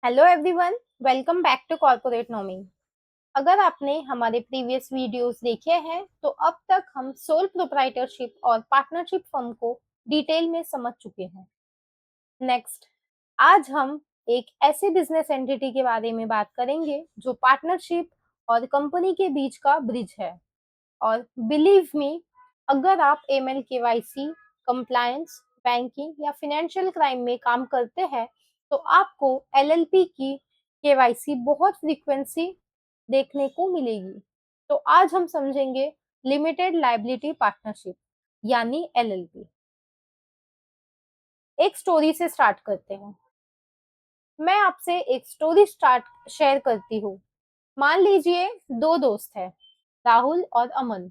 Hello everyone, welcome back to corporate Nomy. अगर आपने हमारे प्रीवियस वीडियोस देखे हैं तो अब तक हम सोल प्रोप्राइटरशिप और पार्टनरशिप फर्म को डिटेल में समझ चुके हैं। नेक्स्ट, आज हम एक ऐसे बिजनेस एंटिटी के बारे में बात करेंगे जो पार्टनरशिप और कंपनी के बीच का ब्रिज है। और बिलीव मी, अगर आप एमएल केवाईसी, कंप्लायंस, बैंकिंग या फाइनेंशियल क्राइम में काम करते हैं तो आपको एलएलपी की केवाईसी बहुत फ्रीक्वेंसी देखने को मिलेगी। तो आज हम समझेंगे लिमिटेड लायबिलिटी पार्टनरशिप यानी एलएलपी। एक स्टोरी से स्टार्ट करते हैं। मैं आपसे एक स्टोरी स्टार्ट शेयर करती हूँ। मान लीजिए दो दोस्त हैं, राहुल और अमन।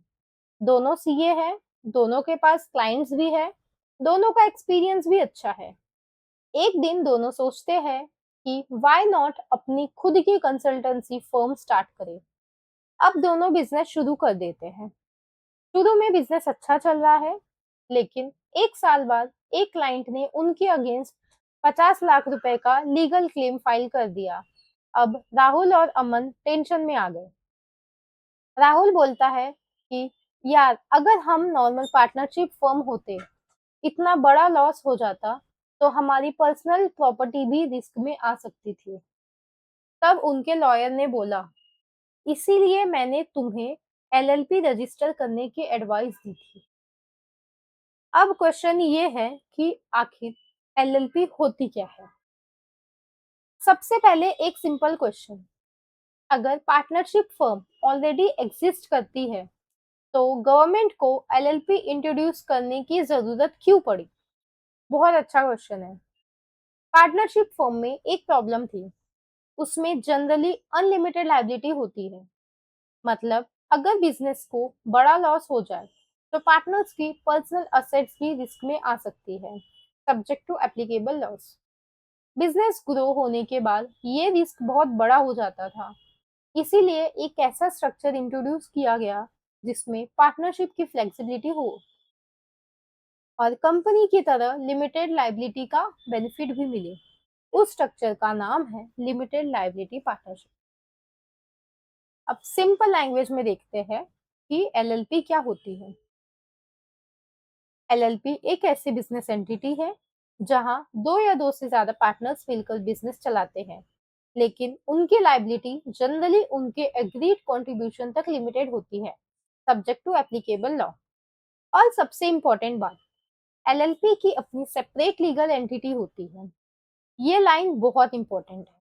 दोनों सीए हैं, दोनों के पास क्लाइंट्स भी है, दोनों का एक्सपीरियंस भी अच्छा है। एक दिन दोनों सोचते हैं कि व्हाई नॉट अपनी खुद की कंसल्टेंसी फर्म स्टार्ट करें। अब दोनों बिजनेस शुरू कर देते हैं। शुरू में बिजनेस अच्छा चल रहा है, लेकिन एक साल बाद एक क्लाइंट ने उनके अगेंस्ट 50 लाख रुपए का लीगल क्लेम फाइल कर दिया। अब राहुल और अमन टेंशन में आ गए। राहुल बोलता है कि यार, अगर हम नॉर्मल पार्टनरशिप फर्म होते, इतना बड़ा लॉस हो जाता तो हमारी पर्सनल प्रॉपर्टी भी रिस्क में आ सकती थी। तब उनके लॉयर ने बोला, इसीलिए मैंने तुम्हें एलएलपी रजिस्टर करने की एडवाइस दी थी। अब क्वेश्चन ये है कि आखिर एलएलपी होती क्या है। सबसे पहले एक सिंपल क्वेश्चन, अगर पार्टनरशिप फर्म ऑलरेडी एग्जिस्ट करती है तो गवर्नमेंट को एलएलपी इंट्रोड्यूस करने की जरूरत क्यों पड़ी? बहुत अच्छा क्वेश्चन है। पार्टनरशिप फर्म में एक प्रॉब्लम थी, उसमें जनरली अनलिमिटेड लायबिलिटी होती है। मतलब अगर बिजनेस को बड़ा लॉस हो जाए तो पार्टनर्स की पर्सनल असेट्स भी रिस्क में आ सकती है, subject to applicable laws. Business grow होने के बाद ये रिस्क बहुत बड़ा हो जाता था। इसीलिए एक ऐसा स्ट्रक्चर इंट्रोड्यूस किया गया जिसमें पार्टनरशिप की फ्लेक्सिबिलिटी हो और कंपनी की तरह लिमिटेड लायबिलिटी का बेनिफिट भी मिले। उस स्ट्रक्चर का नाम है लिमिटेड लायबिलिटी पार्टनरशिप। अब सिंपल लैंग्वेज में देखते हैं कि एलएलपी क्या होती है। एलएलपी एक ऐसी बिजनेस एंटिटी है जहां दो या दो से ज्यादा पार्टनर्स मिलकर बिजनेस चलाते हैं, लेकिन उनकी लायबिलिटी जनरली उनके एग्रीड कंट्रीब्यूशन तक लिमिटेड होती है, सब्जेक्ट टू एप्लीकेबल लॉ। और सबसे इंपॉर्टेंट बात, एलएलपी की अपनी सेपरेट लीगल एंटिटी होती है। ये लाइन बहुत इंपॉर्टेंट है।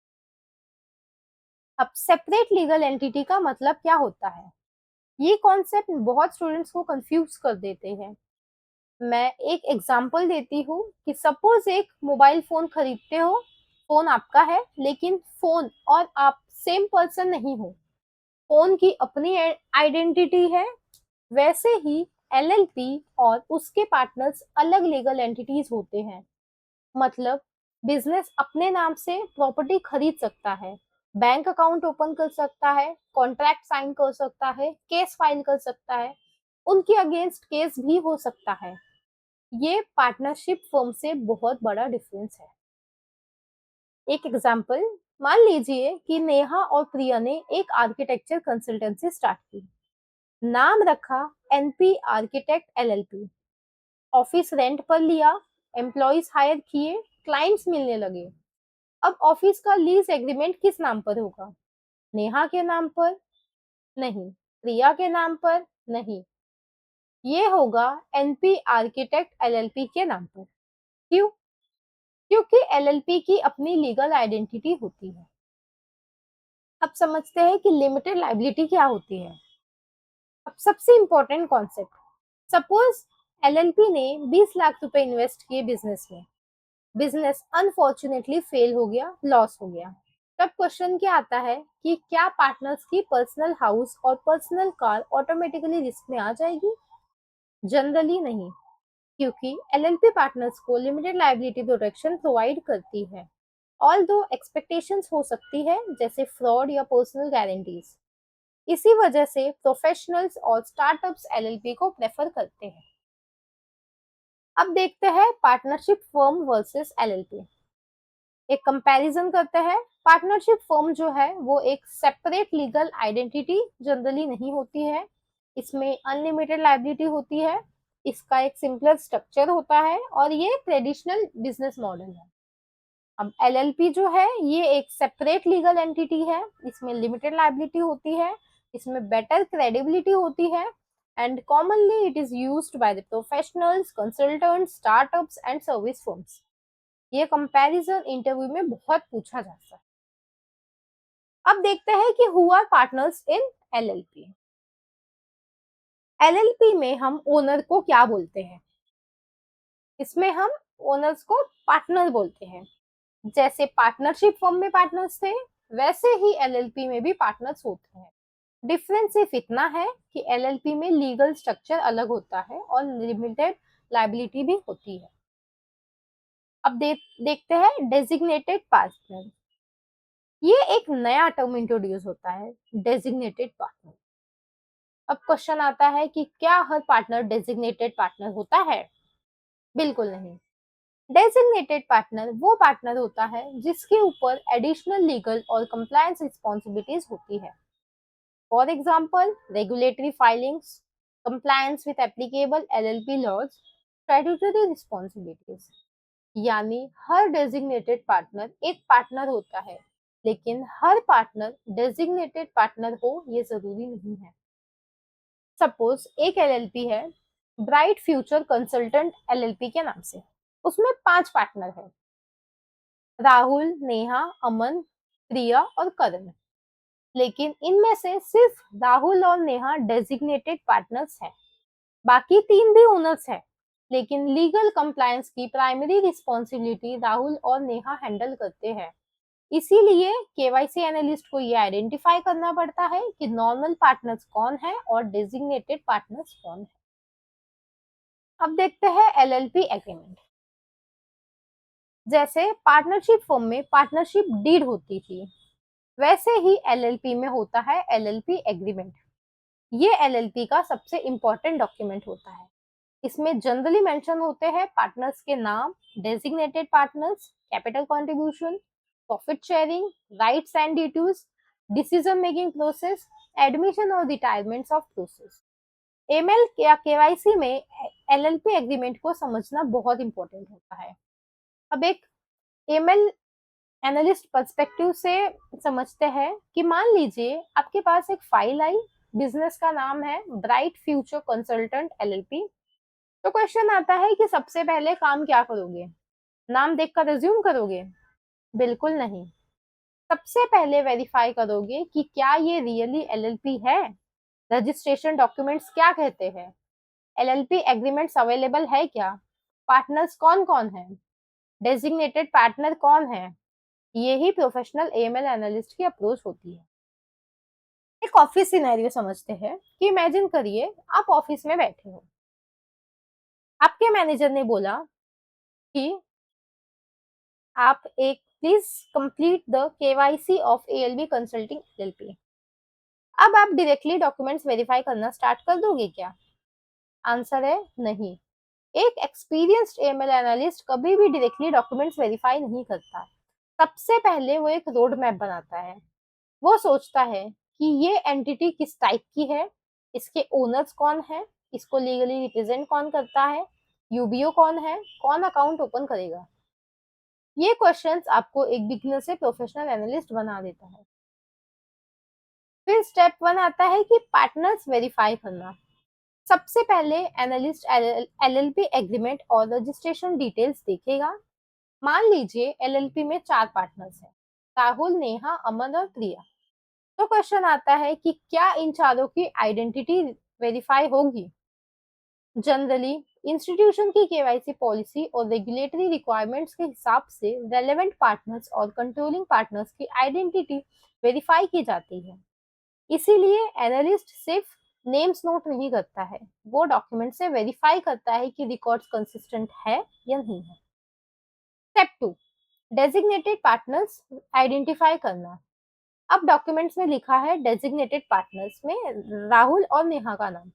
अब सेपरेट लीगल एंटिटी का मतलब क्या होता है? ये कॉन्सेप्ट बहुत स्टूडेंट्स को कंफ्यूज कर देते हैं। मैं एक एग्जांपल देती हूँ कि सपोज एक मोबाइल फोन खरीदते हो। फोन आपका है, लेकिन फोन और आप सेम पर्सन नहीं हो। फोन की अपनी आइडेंटिटी है। वैसे ही एलएलपी और उसके पार्टनर्स अलग लीगल एंटिटीज होते हैं। मतलब बिजनेस अपने नाम से प्रॉपर्टी खरीद सकता है, बैंक अकाउंट ओपन कर सकता है, कॉन्ट्रैक्ट साइन कर सकता है, केस फाइल कर सकता है, उनके अगेंस्ट केस भी हो सकता है। ये पार्टनरशिप फर्म से बहुत बड़ा डिफरेंस है। एक एग्जांपल, मान लीजिए कि नेहा और प्रिया ने एक आर्किटेक्चर कंसल्टेंसी स्टार्ट की। नाम रखा NP architect LLP. Office rent पर लिया, एम्प्लॉइज हायर किए, क्लाइंट्स मिलने लगे। अब ऑफिस का लीज एग्रीमेंट किस नाम पर होगा? नेहा के नाम पर? नहीं। प्रिया के नाम पर? नहीं। ये होगा एनपी आर्किटेक्ट एलएलपी के नाम पर। क्यों? क्योंकि एलएलपी की अपनी लीगल आइडेंटिटी होती है। अब समझते हैं कि लिमिटेड लायबिलिटी क्या होती है। अब सबसे इंपॉर्टेंट कॉन्सेप्ट, सपोज एलएलपी ने 20 लाख रुपए इन्वेस्ट किए बिजनेस में। बिजनेस अनफॉर्चुनेटली फेल हो गया, लॉस हो गया। तब क्वेश्चन क्या आता है कि क्या पार्टनर्स की पर्सनल हाउस और पर्सनल कार ऑटोमेटिकली रिस्क में आ जाएगी? जनरली नहीं, क्योंकि एलएलपी पार्टनर्स को लिमिटेड लायबिलिटी प्रोटेक्शन प्रोवाइड करती है। ऑल दो एक्सपेक्टेशंस हो सकती है, जैसे फ्रॉड या पर्सनल गारंटीज। इसी वजह से प्रोफेशनल्स और स्टार्टअप्स एलएलपी को प्रेफर करते हैं। अब देखते हैं पार्टनरशिप फर्म वर्सेस एलएलपी। एक कंपैरिजन करते हैं। पार्टनरशिप फर्म जो है वो एक सेपरेट लीगल आइडेंटिटी जनरली नहीं होती है। इसमें अनलिमिटेड लायबिलिटी होती है। इसका एक सिंपलर स्ट्रक्चर होता है और ये ट्रेडिशनल बिजनेस मॉडल है। अब एलएलपी जो है ये एक सेपरेट लीगल एंटिटी है। इसमें लिमिटेड लायबिलिटी होती है। इसमें बेटर क्रेडिबिलिटी होती है and commonly it is used by the professionals, consultants, startups and service firms. ये कंपैरिजन इंटरव्यू में बहुत पूछा जाता है। अब देखते हैं कि who are partners in LLP. LLP में हम ओनर को क्या बोलते हैं? इसमें हम ओनर्स को पार्टनर बोलते हैं। जैसे पार्टनरशिप फर्म में पार्टनर्स थे, वैसे ही एलएलपी में भी पार्टनर्स होते हैं। डिफरेंस सिर्फ इतना है कि एलएलपी में लीगल स्ट्रक्चर अलग होता है और लिमिटेड लायबिलिटी भी होती है। अब देखते हैं डेजिग्नेटेड पार्टनर। ये एक नया टर्म इंट्रोड्यूस होता है, डेजिग्नेटेड पार्टनर। अब क्वेश्चन आता है कि क्या हर पार्टनर डेजिग्नेटेड पार्टनर होता है? बिल्कुल नहीं। डेजिग्नेटेड पार्टनर वो पार्टनर होता है जिसके ऊपर एडिशनल लीगल और कंप्लायंस रिस्पॉन्सिबिलिटीज होती है। For example regulatory filings, compliance with applicable LLP laws, statutory responsibilities. यानी हर डेजिग्नेटेड पार्टनर एक पार्टनर होता है, लेकिन हर पार्टनर डेजिग्नेटेड पार्टनर हो ये जरूरी नहीं है। सपोज एक एलएलपी है, ब्राइट फ्यूचर कंसल्टेंट एलएलपी के नाम से। उसमें 5 पार्टनर है, राहुल, नेहा, अमन, प्रिया और करण। लेकिन इनमें से सिर्फ राहुल और नेहा डेजिग्नेटेड पार्टनर्स हैं। बाकी 3 भी ओनर्स हैं, लेकिन लीगल कंप्लायंस की प्राइमरी रिस्पॉन्सिबिलिटी राहुल और नेहा हैंडल करते हैं। इसीलिए केवाईसी एनालिस्ट को ये आइडेंटिफाई करना पड़ता है कि नॉर्मल पार्टनर्स कौन है और डेजिग्नेटेड पार्टनर्स कौन है। अब देखते हैं एलएलपी एग्रीमेंट। जैसे पार्टनरशिप फर्म में पार्टनरशिप डीड होती थी, वैसे ही एलएलपी में होता है एलएलपी एग्रीमेंट। ये एलएलपी का सबसे इंपॉर्टेंट डॉक्यूमेंट होता है। इसमें जनरली मेंशन होते हैं पार्टनर्स के नाम, designated partners, capital contribution, profit sharing, rights and duties, decision making process, admission और रिटायरमेंट ऑफ प्रोसेस। एमएल या केवाईसी में एलएलपी एग्रीमेंट को समझना बहुत इंपॉर्टेंट होता है। अब एक एमएल एनालिस्ट पर्सपेक्टिव से समझते हैं कि मान लीजिए आपके पास एक फाइल आई, बिजनेस का नाम है ब्राइट फ्यूचर कंसल्टेंट एलएलपी। तो क्वेश्चन आता है कि सबसे पहले काम क्या करोगे? नाम देखकर रिज्यूम करोगे? बिल्कुल नहीं। सबसे पहले वेरीफाई करोगे कि क्या ये रियली एलएलपी है। रजिस्ट्रेशन डॉक्यूमेंट्स क्या कहते हैं, एलएलपी एग्रीमेंट्स अवेलेबल है क्या, पार्टनर्स कौन कौन है, डेजिग्नेटेड पार्टनर कौन है। यही प्रोफेशनल एएमएल एनालिस्ट की अप्रोच होती है। एक ऑफिस सिनेरियो समझते हैं कि इमेजिन करिए आप ऑफिस में बैठे हो। आपके मैनेजर ने बोला कि आप एक please complete the KYC of ALB consulting LLP. अब आप डायरेक्टली डॉक्यूमेंट्स वेरीफाई करना स्टार्ट कर दोगे क्या? आंसर है नहीं। एक एक्सपीरियंस्ड एएमएल एनालिस्ट कभी भी डायरेक्टली डॉक्यूमेंट्स वेरीफाई नहीं करता। सबसे पहले वो एक रोड मैप बनाता है। वो सोचता है कि ये एंटिटी किस टाइप की है, इसके ओनर्स कौन है, इसको लीगली रिप्रेजेंट कौन करता है, यूबीओ कौन है, कौन अकाउंट ओपन करेगा। ये क्वेश्चंस आपको एक बिगिनर से प्रोफेशनल एनालिस्ट बना देता है। फिर स्टेप 1 आता है कि पार्टनर्स वेरीफाई करना। सबसे पहले एनालिस्ट एलएलपी एग्रीमेंट और रजिस्ट्रेशन डिटेल्स देखेगा। मान लीजिए एलएलपी में 4 पार्टनर्स हैं, राहुल, नेहा, अमन और प्रिया। तो क्वेश्चन आता है कि क्या इन चारों की आइडेंटिटी वेरीफाई होगी? जनरली इंस्टीट्यूशन की केवाईसी पॉलिसी और रेगुलेटरी रिक्वायरमेंट्स के हिसाब से रेलेवेंट पार्टनर्स और कंट्रोलिंग पार्टनर्स की आइडेंटिटी वेरीफाई की जाती है। इसीलिए एनालिस्ट सिर्फ नेम्स नोट नहीं करता है, वो डॉक्यूमेंट से वेरीफाई करता है कि रिकॉर्ड्स कंसिस्टेंट है या नहीं है। स्टेप 2, डेजिग्नेटेड पार्टनर्स आइडेंटिफाई करना। अब डॉक्यूमेंट्स में लिखा है डेजिग्नेटेड पार्टनर्स में राहुल और नेहा का नाम,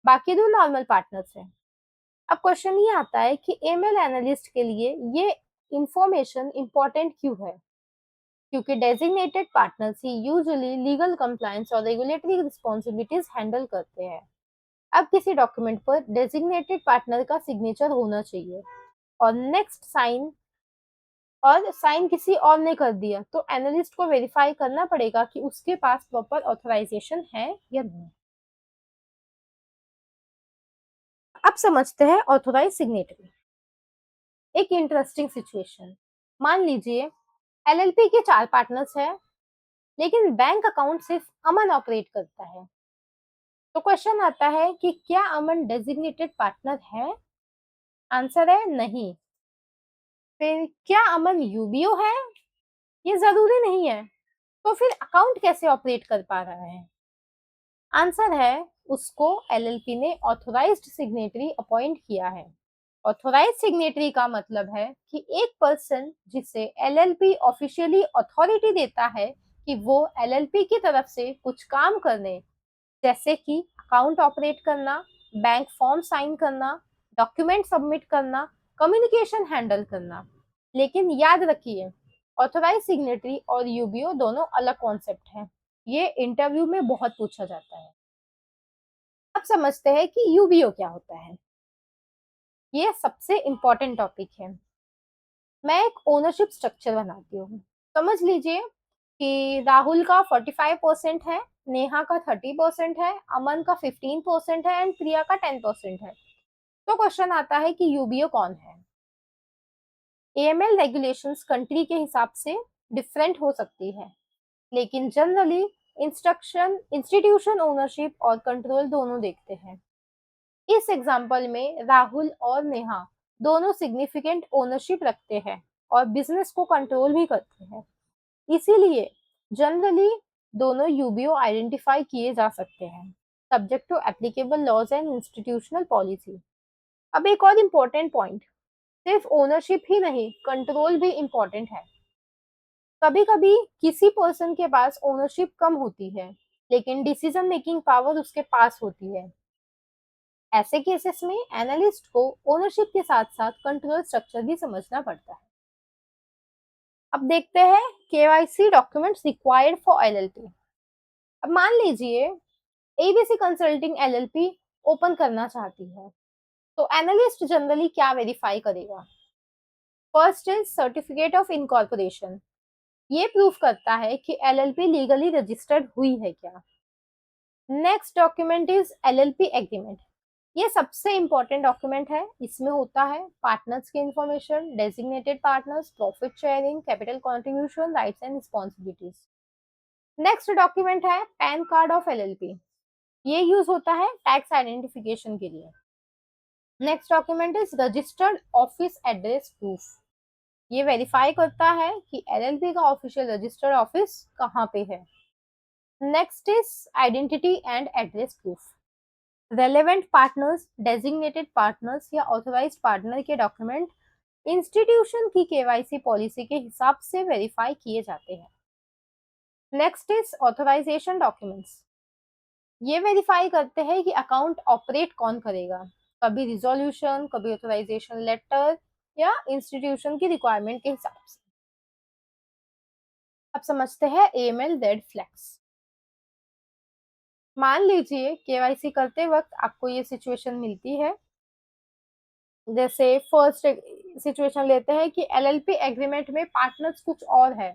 बाकी 2 नॉर्मल पार्टनर्स हैं। अब क्वेश्चन ये आता है कि एमएल एनालिस्ट के लिए ये इंफॉर्मेशन इम्पोर्टेंट क्यों है? क्योंकि डेजिग्नेटेड पार्टनर्स ही यूजुअली लीगल कंप्लायंस और रेगुलेटरी रिस्पॉन्सिबिलिटीज हैंडल करते हैं। अब किसी डॉक्यूमेंट पर डेजिग्नेटेड पार्टनर का सिग्नेचर होना चाहिए और नेक्स्ट साइन किसी और ने कर दिया तो एनालिस्ट को वेरीफाई करना पड़ेगा कि उसके पास प्रॉपर ऑथराइजेशन है या नहीं। अब समझते हैं ऑथोराइज सिग्नेटरी। एक इंटरेस्टिंग सिचुएशन, मान लीजिए एलएलपी के 4 पार्टनर्स हैं, लेकिन बैंक अकाउंट सिर्फ अमन ऑपरेट करता है। तो क्वेश्चन आता है कि क्या अमन डेजिग्नेटेड पार्टनर है? आंसर है नहीं। फिर क्या अमन यूबीओ है? ये जरूरी नहीं है। तो फिर अकाउंट कैसे ऑपरेट कर पा रहा है? आंसर है उसको एलएलपी ने ऑथोराइज्ड सिग्नेटरी अपॉइंट किया है। ऑथोराइज सिग्नेटरी का मतलब है कि एक पर्सन जिसे एलएलपी ऑफिशियली अथॉरिटी देता है कि वो एलएलपी की तरफ से कुछ काम करने, जैसे कि अकाउंट ऑपरेट करना, बैंक फॉर्म साइन करना, डॉक्यूमेंट सबमिट करना, कम्युनिकेशन हैंडल करना। लेकिन याद रखिए, ऑथोराइज सिग्नेटरी और यूबीओ दोनों अलग कॉन्सेप्ट हैं। ये इंटरव्यू में बहुत पूछा जाता है। अब समझते हैं कि यूबीओ क्या होता है। ये सबसे इम्पोर्टेंट टॉपिक है। मैं एक ओनरशिप स्ट्रक्चर बनाती हूँ। समझ लीजिए कि राहुल का 45% है, नेहा का 30% है, अमन का 15% है एंड प्रिया का 10% है। तो क्वेश्चन आता है कि यूबीओ कौन है? एएमएल रेगुलेशंस कंट्री के हिसाब से डिफरेंट हो सकती है, लेकिन जनरली इंस्टीट्यूशन ओनरशिप और कंट्रोल दोनों देखते हैं। इस एग्जाम्पल में राहुल और नेहा दोनों सिग्निफिकेंट ओनरशिप रखते हैं और बिजनेस को कंट्रोल भी करते हैं। इसीलिए जनरली दोनों यूबीओ आइडेंटिफाई किए जा सकते हैं, subject to applicable laws and institutional policy. अब एक और इम्पोर्टेंट पॉइंट, सिर्फ ओनरशिप ही नहीं, कंट्रोल भी इम्पोर्टेंट है। कभी कभी किसी पर्सन के पास ओनरशिप कम होती है, लेकिन डिसीजन मेकिंग पावर उसके पास होती है। ऐसे केसेस में एनालिस्ट को ओनरशिप के साथ साथ कंट्रोल स्ट्रक्चर भी समझना पड़ता है। अब देखते हैं KYC documents required for LLP. अब मान लीजिए एबीसी कंसल्टिंग एलएलपी ओपन करना चाहती है, तो एनालिस्ट जनरली क्या वेरीफाई करेगा? First is certificate of incorporation. ये प्रूफ करता है कि एलएलपी लीगली रजिस्टर्ड हुई है क्या। Next document is LLP agreement. ये सबसे इंपॉर्टेंट डॉक्यूमेंट है। इसमें होता है पार्टनर्स की information, designated partners, profit sharing, capital contribution, rights and responsibilities. Next document है पैन कार्ड ऑफ एलएलपी। ये यूज होता है टैक्स आइडेंटिफिकेशन के लिए। Next document is registered office address proof. ये वेरीफाई करता है कि एलएलपी का ऑफिशियल रजिस्टर्ड ऑफिस कहाँ पे है। Next is identity and address proof. Relevant partners, designated partners या ऑथोराइज्ड पार्टनर के डॉक्यूमेंट इंस्टीट्यूशन की केवाईसी पॉलिसी के हिसाब से वेरीफाई किए जाते हैं। Next is authorisation documents. ये वेरीफाई करते हैं कि अकाउंट ऑपरेट कौन करेगा, कभी रिजोल्यूशन, कभी ऑथराइजेशन लेटर या इंस्टीट्यूशन की रिक्वायरमेंट के हिसाब से। अब समझते हैं एएमएल रेड फ्लैग्स। मान लीजिए केवाईसी करते वक्त आपको ये सिचुएशन मिलती है। जैसे फर्स्ट सिचुएशन लेते हैं कि एलएलपी एग्रीमेंट में पार्टनर्स कुछ और है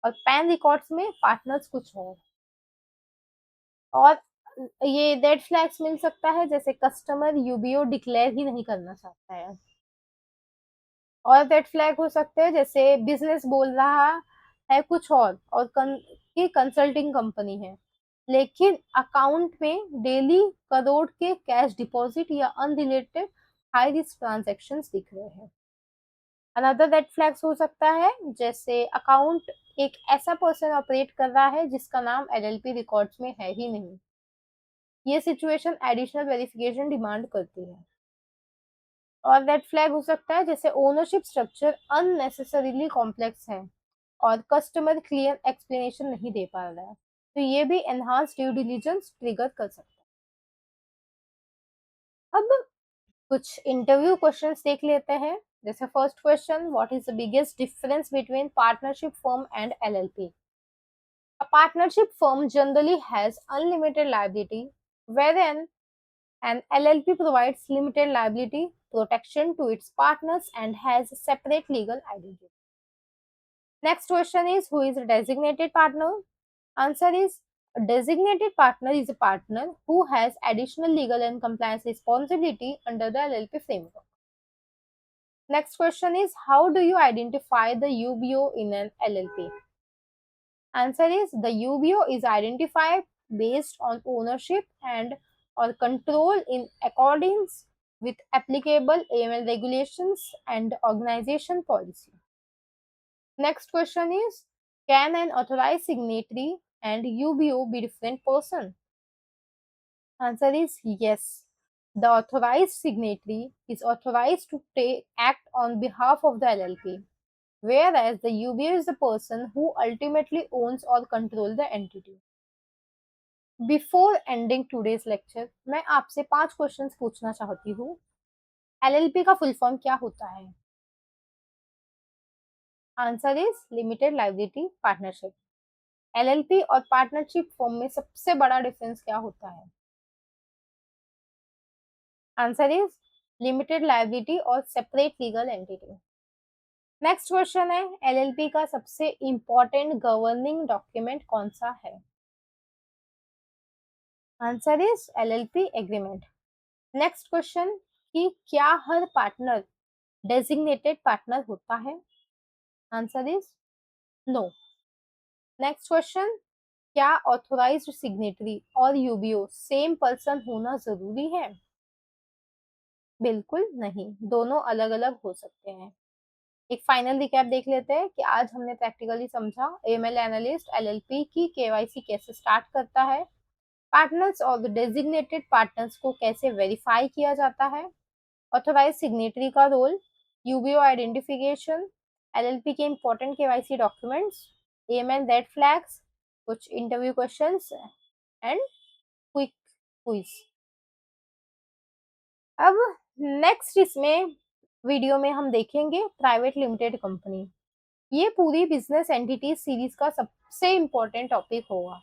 और पैन रिकॉर्ड्स में पार्टनर्स कुछ और ये रेड फ्लैग्स मिल सकता है, जैसे कस्टमर यूबीओ डिक्लेयर ही नहीं करना चाहता है। और रेड फ्लैग हो सकते हैं जैसे बिजनेस बोल रहा है कुछ और की कंसल्टिंग कंपनी है, लेकिन अकाउंट में डेली करोड़ के कैश डिपॉजिट या अनरिलेटेड हाई रिस्क ट्रांजैक्शंस दिख रहे हैं। अनदर रेड फ्लैग्स हो सकता है जैसे अकाउंट एक ऐसा पर्सन ऑपरेट कर रहा है जिसका नाम एलएलपी रिकॉर्ड्स में है ही नहीं। ये सिचुएशन एडिशनल वेरिफिकेशन डिमांड करती है। और रेड फ्लैग हो सकता है जैसे ओनरशिप स्ट्रक्चर अननेसेसरीली कॉम्प्लेक्स है और कस्टमर क्लियर एक्सप्लेनेशन नहीं दे पा रहा है, तो ये भी एनहांस ड्यू डिलिजेंस ट्रिगर कर सकता है। अब कुछ इंटरव्यू क्वेश्चंस देख लेते हैं। जैसे first question, what is the biggest difference between partnership firm and LLP? A partnership firm generally has unlimited liability, wherein an LLP provides limited liability protection to its partners and has separate legal identity. Next question is, who is a designated partner? Answer is, a designated partner is a partner who has additional legal and compliance responsibility under the LLP framework. Next question is, how do you identify the UBO in an LLP? Answer is, the UBO is identified based on ownership and or control in accordance with applicable AML regulations and organization policy. Next question is, can an authorized signatory and UBO be different person? Answer is yes. The authorized signatory is authorized to act on behalf of the LLP, whereas the UBO is the person who ultimately owns or controls the entity. Before ending today's lecture, मैं आपसे 5 questions पूछना चाहती हूँ। LLP का full form क्या होता है? Answer is limited liability partnership. LLP और पार्टनरशिप फॉर्म में सबसे बड़ा डिफरेंस क्या होता है? आंसर इज लिमिटेड लायबिलिटी और separate legal entity. Next question है, एलएलपी का सबसे इंपॉर्टेंट गवर्निंग डॉक्यूमेंट कौन सा है? Answer is LLP agreement. Next question, कि क्या हर पार्टनर डेजिग्नेटेड पार्टनर होता है? Answer is no. Next question, क्या ऑथोराइज्ड सिग्नेटरी और यूबीओ सेम पर्सन होना जरूरी है? बिल्कुल नहीं, दोनों अलग अलग हो सकते हैं। एक फाइनल रिकैप देख लेते हैं कि आज हमने प्रैक्टिकली समझा एएमएल एनालिस्ट एलएलपी की केवाईसी कैसे स्टार्ट करता है, पार्टनर्स और डेजिग्नेटेड पार्टनर्स को कैसे वेरीफाई किया जाता है, ऑथोराइज सिग्नेटरी का रोल, यूबीओ आइडेंटिफिकेशन, एलएलपी के important KYC documents, AML red flags, कुछ interview questions and quick quiz. अब नेक्स्ट इसमें वीडियो में हम देखेंगे प्राइवेट लिमिटेड कंपनी। ये पूरी बिजनेस एंटिटी सीरीज का सबसे इम्पोर्टेंट टॉपिक होगा।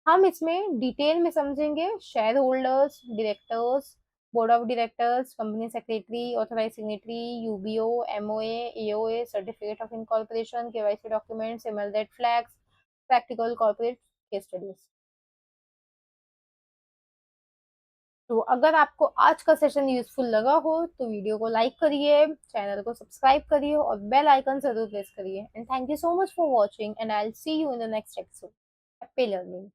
हम इसमें डिटेल में समझेंगे share holders, directors, board of directors, company secretary, authorise signatory, UBO, MOA, AOA, certificate of incorporation, KYC documents, ML red flags, practical corporate case studies. तो अगर आपको आज का सेशन यूजफुल लगा हो तो वीडियो को लाइक करिए, चैनल को सब्सक्राइब करिए और बेल आइकन जरूर प्रेस करिए। And thank you so much for watching and I will see you in the next episode. Happy learning.